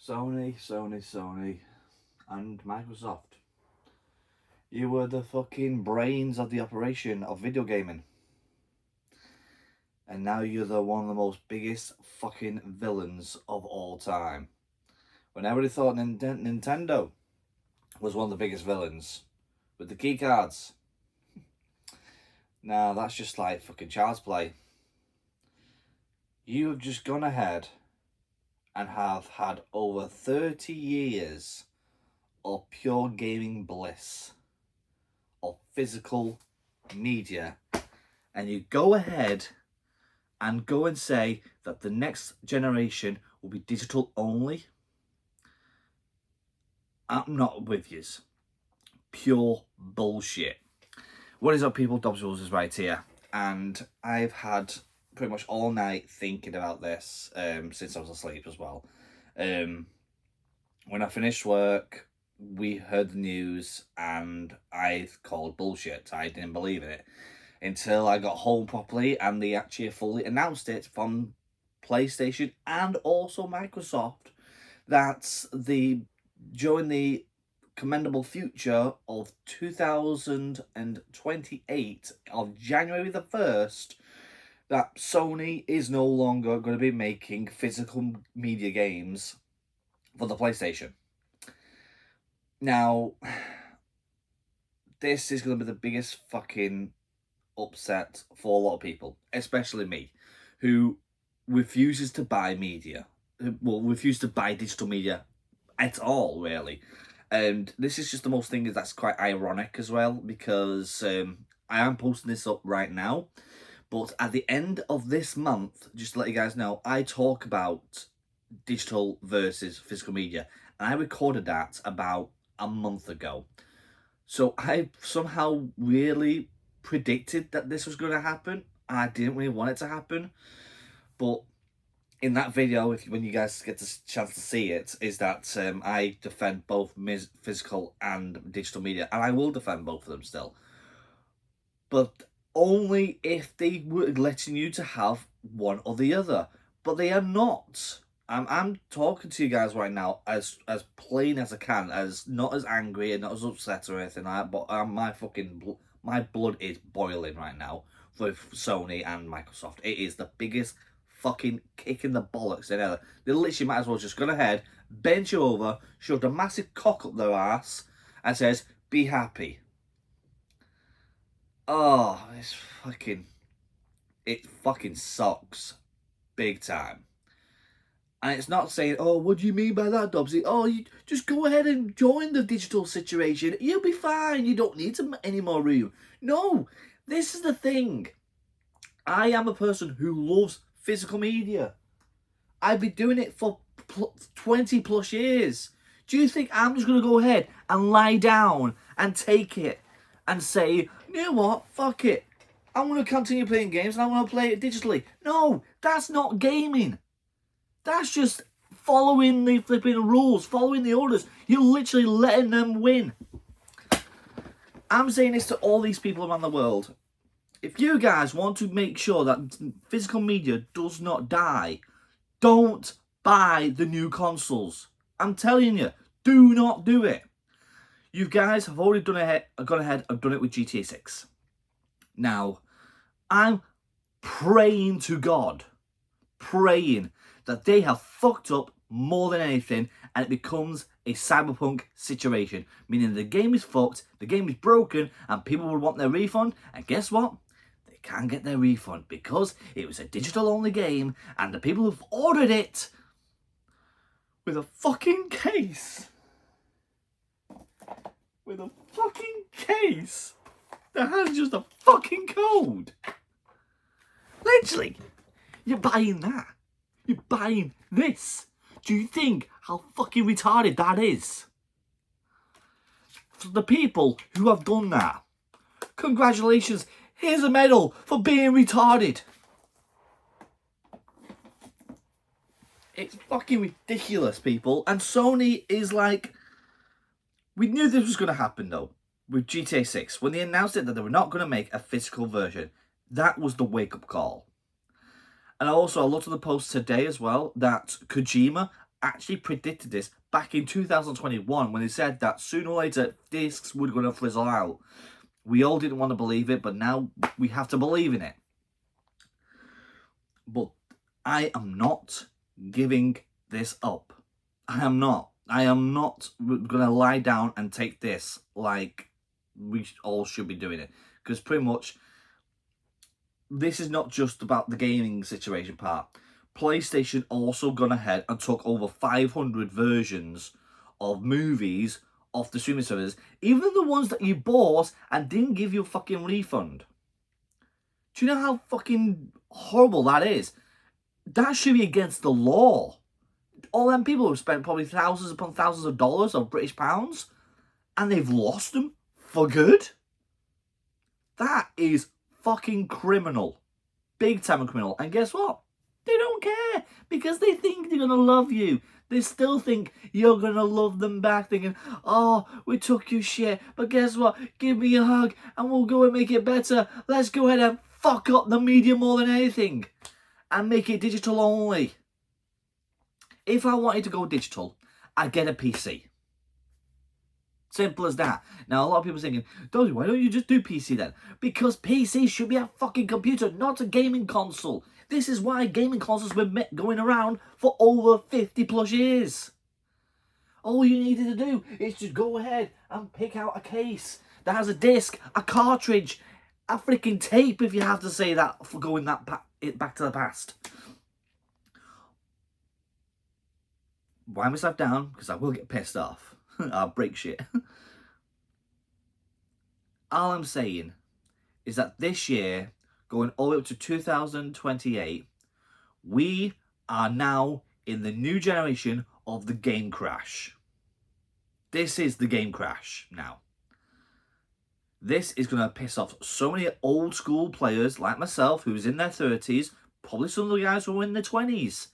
Sony, and Microsoft. You were the fucking brains of the operation of video gaming. And now you're one of the most biggest fucking villains of all time. When everybody thought Nintendo was one of the biggest villains with the key cards. Now that's just like fucking child's play. You have just gone ahead and have had over 30 years of pure gaming bliss, of physical media, and you go ahead and go and say that the next generation will be digital only. I'm not with yous. Pure bullshit. What is up, people? Dobbs Rules is right here, and I've had pretty much all night thinking about this since I was asleep as well. When I finished work, we heard the news and I called bullshit. I didn't believe it until I got home properly and they actually fully announced it from PlayStation and also Microsoft that during the commendable future of 2028 of January the 1st, that Sony is no longer going to be making physical media games for the PlayStation. Now, this is going to be the biggest fucking upset for a lot of people, especially me, who refuses to buy media. Well, refuse to buy digital media at all, really. And this is just the most thing that's quite ironic as well, because I am posting this up right now. But at the end of this month, just to let you guys know, I talk about digital versus physical media. And I recorded that about a month ago. So I somehow really predicted that this was going to happen. I didn't really want it to happen. But in that video, when you guys get the chance to see it, is that I defend both physical and digital media. And I will defend both of them still. But only if they were letting you to have one or the other. But they are not. I'm talking to you guys right now as plain as I can, as not as angry and not as upset or anything like that, but my blood is boiling right now for Sony and Microsoft. It is the biggest fucking kick in the bollocks in ever. They literally might as well just go ahead, bend you over, shoved a massive cock up their ass, and says, "Be happy." Oh, it fucking sucks. Big time. And it's not saying, "Oh, what do you mean by that, Dobbsy? Oh, you just go ahead and join the digital situation. You'll be fine. You don't need any more room." No, this is the thing. I am a person who loves physical media. I've been doing it for 20 plus years. Do you think I'm just going to go ahead and lie down and take it and say, "You know what, fuck it. I want to continue playing games and I want to play it digitally"? No, that's not gaming. That's just following the flipping rules, following the orders. You're literally letting them win. I'm saying this to all these people around the world. If you guys want to make sure that physical media does not die, don't buy the new consoles. I'm telling you, do not do it. You guys have already gone ahead and done it with GTA 6. Now, I'm praying to God, that they have fucked up more than anything and it becomes a cyberpunk situation, meaning the game is fucked, the game is broken, and people will want their refund. And guess what? They can't get their refund because it was a digital only game and the people who've ordered it with a fucking case. With a fucking case that has just a fucking code. Literally, you're buying that. You're buying this. Do you think how fucking retarded that is? For the people who have done that, congratulations. Here's a medal for being retarded. It's fucking ridiculous, people. And Sony is like, we knew this was going to happen though with GTA 6. When they announced it that they were not going to make a physical version, that was the wake-up call. And also, I looked at the post today as well that Kojima actually predicted this back in 2021 when they said that sooner or later discs were going to frizzle out. We all didn't want to believe it, but now we have to believe in it. But I am not giving this up. I am not. I am not going to lie down and take this like we all should be doing it. Because pretty much, this is not just about the gaming situation part. PlayStation also gone ahead and took over 500 versions of movies off the streaming services, even the ones that you bought and didn't give you a fucking refund. Do you know how fucking horrible that is? That should be against the law. All them people have spent probably thousands upon thousands of dollars or British pounds, and they've lost them for good. That is fucking criminal. Big time criminal. And guess what? They don't care, because they think they're going to love you. They still think you're going to love them back, thinking, oh, we took your shit, but guess what? Give me a hug and we'll go and make it better. Let's go ahead and fuck up the media more than anything and make it digital only. If I wanted to go digital, I'd get a PC. Simple as that. Now, a lot of people are thinking, Dozy, why don't you just do PC then? Because PC should be a fucking computer, not a gaming console. This is why gaming consoles have been going around for over 50 plus years. All you needed to do is just go ahead and pick out a case that has a disc, a cartridge, a freaking tape, if you have to say that for going that back to the past. Wind myself down, because I will get pissed off. I'll break shit. All I'm saying is that this year, going all the way up to 2028, we are now in the new generation of the game crash. This is the game crash now. This is going to piss off so many old school players like myself, who's in their 30s, probably some of the guys who are in their 20s.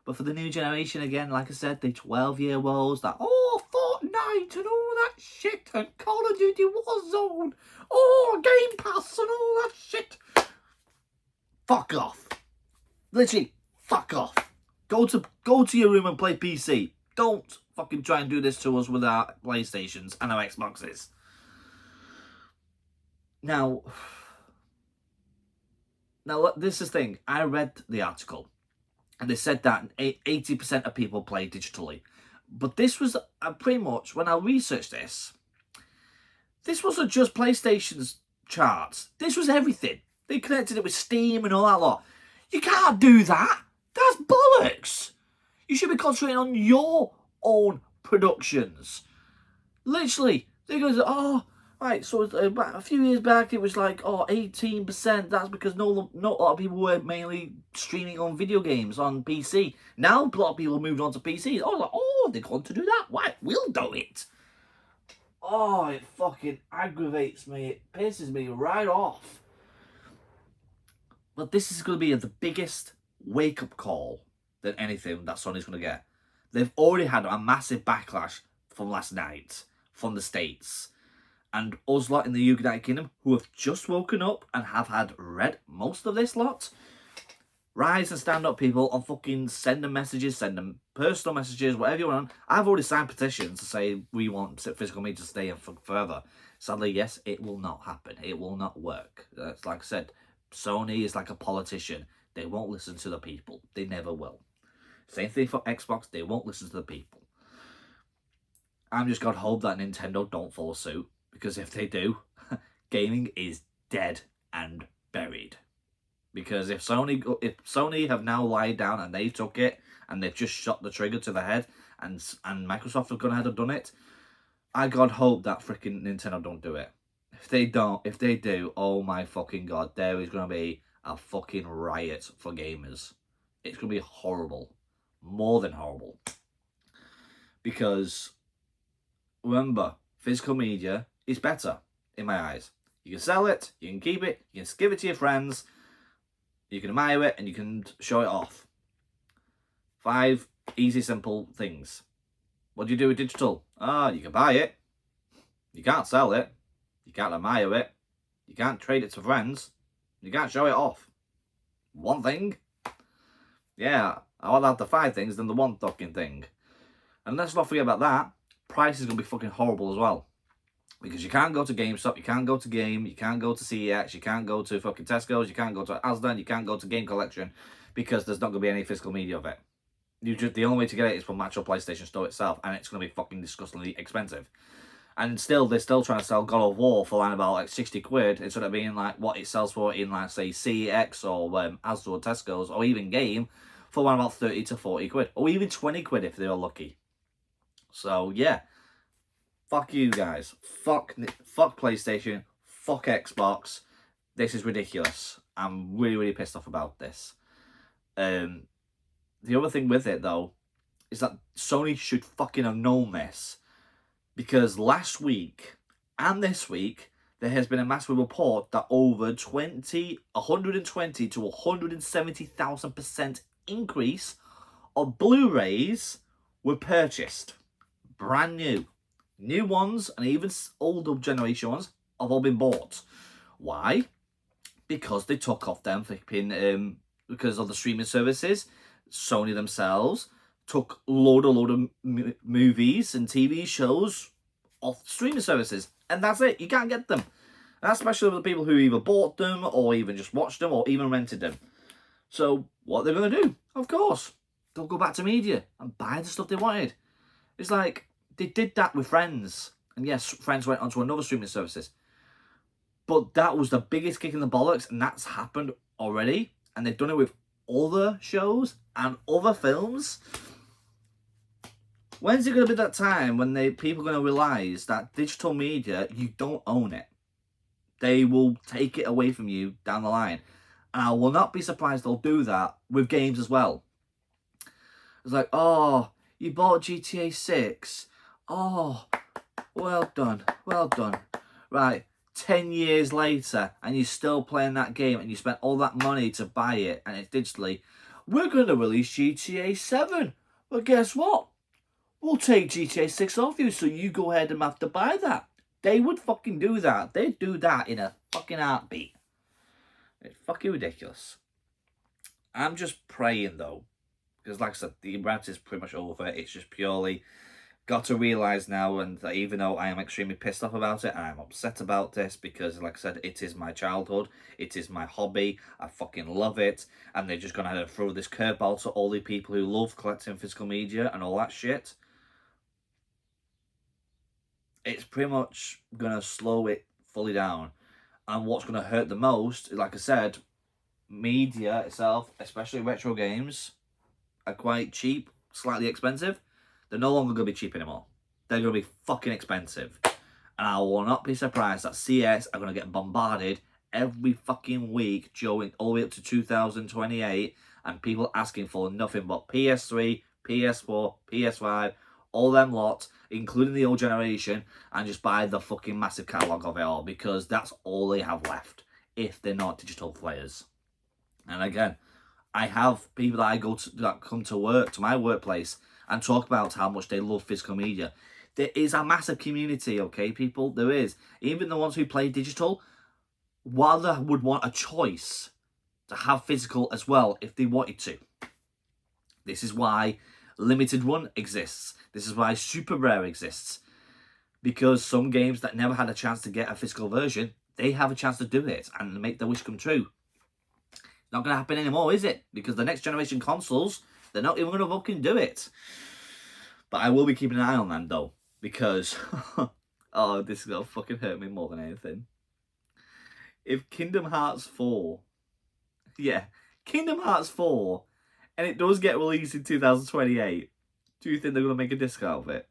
But for the new generation, again, like I said, the 12-year-olds that, oh, Fortnite and all that shit, and Call of Duty Warzone, oh, Game Pass and all that shit. Fuck off. Literally, fuck off. Go to your room and play PC. Don't fucking try and do this to us with our PlayStations and our Xboxes. Now, this is the thing. I read the article, and they said that 80% of people play digitally. But this was pretty much, when I researched this wasn't just PlayStation's charts. This was everything. They connected it with Steam and all that lot. You can't do that. That's bollocks. You should be concentrating on your own productions. Literally, they go, oh, right, so a few years back it was like, oh, 18%. That's because not a lot of people were mainly streaming on video games on PC. Now a lot of people moved on to PCs. I was like, oh, they're going to do that. Why? We'll do it. Oh, it fucking aggravates me. It pisses me right off. But this is going to be the biggest wake-up call than anything that Sony's going to get. They've already had a massive backlash from last night from the States. And us lot in the United Kingdom, who have just woken up and have had read most of this lot, rise and stand up, people, and fucking send them messages, send them personal messages, whatever you want. I've already signed petitions to say we want physical media to stay in forever. Sadly, yes, it will not happen. It will not work. It's like I said, Sony is like a politician. They won't listen to the people. They never will. Same thing for Xbox. They won't listen to the people. I'm just going to hope that Nintendo don't follow suit. Because if they do, gaming is dead and buried. Because if Sony have now lied down and they took it and they've just shot the trigger to the head and Microsoft have gone ahead and done it, I God hope that freaking Nintendo don't do it. If they do, oh my fucking God, there is going to be a fucking riot for gamers. It's going to be horrible. More than horrible. Because, remember, physical media is better, in my eyes. You can sell it, you can keep it, you can give it to your friends, you can admire it, and you can show it off. 5 easy, simple things. What do you do with digital? You can buy it. You can't sell it. You can't admire it. You can't trade it to friends. You can't show it off. One thing. Yeah, I'd rather have the 5 things than the 1 fucking thing. And let's not forget about that. Price is going to be fucking horrible as well. Because you can't go to GameStop, you can't go to Game, you can't go to CEX, you can't go to fucking Tesco's, you can't go to Asda, you can't go to Game Collection, because there's not going to be any physical media of it. The only way to get it is from the actual PlayStation Store itself, and it's going to be fucking disgustingly expensive. And still, they're still trying to sell God of War for like about like 60 quid, instead of being like what it sells for in like, say, CEX or Asda or Tesco's, or even Game, for around about 30 to 40 quid, or even 20 quid if they're lucky. So, yeah. Fuck you guys. Fuck PlayStation. Fuck Xbox. This is ridiculous. I'm really, really pissed off about this. The other thing with it, though, is that Sony should fucking have known this. Because last week and this week, there has been a massive report that over 120 to 170,000% increase of Blu-rays were purchased. Brand new. New ones and even older generation ones have all been bought. Why? Because they took off them flipping, because of the streaming services. Sony themselves took load of movies and TV shows off streaming services. And that's it. You can't get them. And that's especially for the people who either bought them or even just watched them or even rented them. So what they're going to do? Of course, they'll go back to media and buy the stuff they wanted. It's like, they did that with Friends. And yes, Friends went onto another streaming services. But that was the biggest kick in the bollocks, and that's happened already. And they've done it with other shows and other films. When's it going to be that time when people are going to realise that digital media, you don't own it? They will take it away from you down the line. And I will not be surprised they'll do that with games as well. It's like, oh, you bought GTA 6. Oh, well done, well done. Right, 10 years later, and you're still playing that game, and you spent all that money to buy it, and it's digitally. We're going to release GTA 7. But guess what? We'll take GTA 6 off you, so you go ahead and have to buy that. They would fucking do that. They'd do that in a fucking heartbeat. It's fucking ridiculous. I'm just praying, though, because like I said, the rant is pretty much over. It's just purely got to realise now, and that even though I am extremely pissed off about it, and I'm upset about this, because like I said, it is my childhood, it is my hobby, I fucking love it, and they're just going to throw this curveball to all the people who love collecting physical media and all that shit. It's pretty much going to slow it fully down. And what's going to hurt the most, like I said, media itself, especially retro games, are quite cheap, slightly expensive. They're no longer going to be cheap anymore. They're going to be fucking expensive. And I will not be surprised that CS are going to get bombarded every fucking week during all the way up to 2028, and people asking for nothing but PS3, PS4, PS5, all them lot, including the old generation, and just buy the fucking massive catalogue of it all, because that's all they have left if they're not digital players. And again, I have people that I go to that come to work, to my workplace, and talk about how much they love physical media. There is a massive community, okay, people? There is. Even the ones who play digital, while they would want a choice to have physical as well if they wanted to. This is why limited run exists. This is why super rare exists. Because some games that never had a chance to get a physical version, they have a chance to do it and make their wish come true. It's not going to happen anymore, is it? Because the next generation consoles, they're not even going to fucking do it. But I will be keeping an eye on them, though. Because, oh, this is going to fucking hurt me more than anything. If Kingdom Hearts 4, yeah, Kingdom Hearts 4, and it does get released in 2028, do you think they're going to make a disc out of it?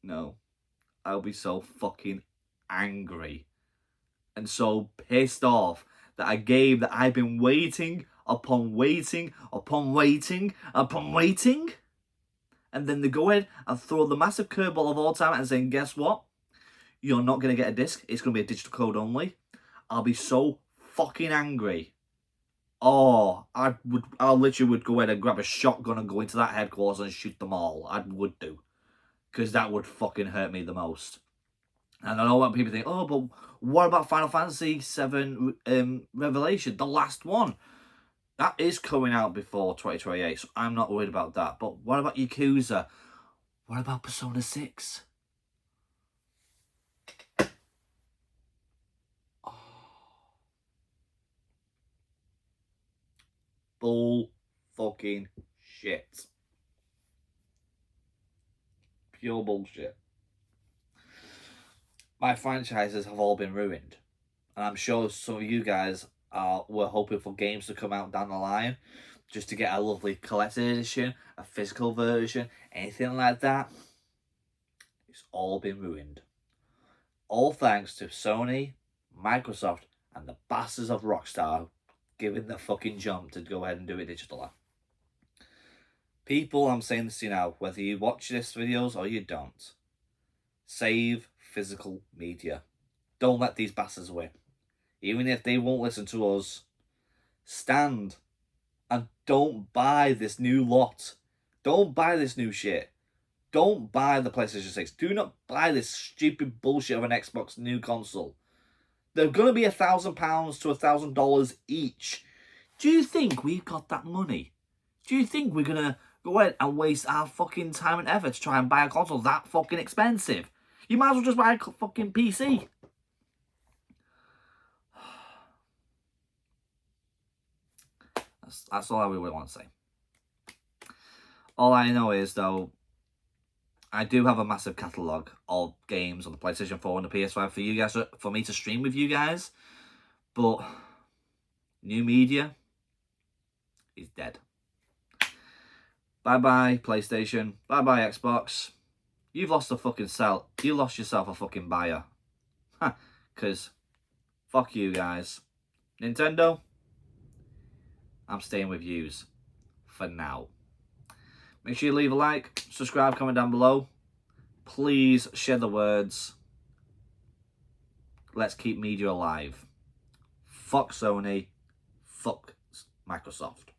No. I'll be so fucking angry and so pissed off that a game that I've been waiting upon waiting upon waiting upon waiting, and then they go ahead and throw the massive curveball of all time and saying, guess what? You're not going to get a disc. It's going to be a digital code only. I'll be so fucking angry. Oh, I literally would go ahead and grab a shotgun and go into that headquarters and shoot them all. I would do. Because that would fucking hurt me the most. And I know what people think, oh, but what about Final Fantasy VII Revelation, the last one? That is coming out before 2028, so I'm not worried about that. But what about Yakuza? What about Persona 6? Oh, bull fucking shit. Pure bullshit. My franchises have all been ruined. And I'm sure some of you guys were hoping for games to come out down the line just to get a lovely collector's edition, a physical version, anything like that. It's all been ruined. All thanks to Sony, Microsoft, and the bastards of Rockstar giving the fucking jump to go ahead and do it digitally. People, I'm saying this to you now, whether you watch this videos or you don't, save physical media. Don't let these bastards win. Even if they won't listen to us, stand and don't buy this new lot. Don't buy this new shit. Don't buy the PlayStation 6. Do not buy this stupid bullshit of an Xbox new console. They're going to be £1,000 to $1,000 each. Do you think we've got that money? Do you think we're going to go ahead and waste our fucking time and effort to try and buy a console that fucking expensive? You might as well just buy a fucking PC. That's all I really want to say. All I know is, though, I do have a massive catalogue of games on the PlayStation 4 and the PS5 for you guys, for me to stream with you guys. But new media is dead. Bye-bye, PlayStation. Bye-bye, Xbox. You've lost a fucking sell. You lost yourself a fucking buyer. Because fuck you guys. Nintendo, I'm staying with yous for now. Make sure you leave a like, subscribe, comment down below. Please share the words. Let's keep media alive. Fuck Sony. Fuck Microsoft.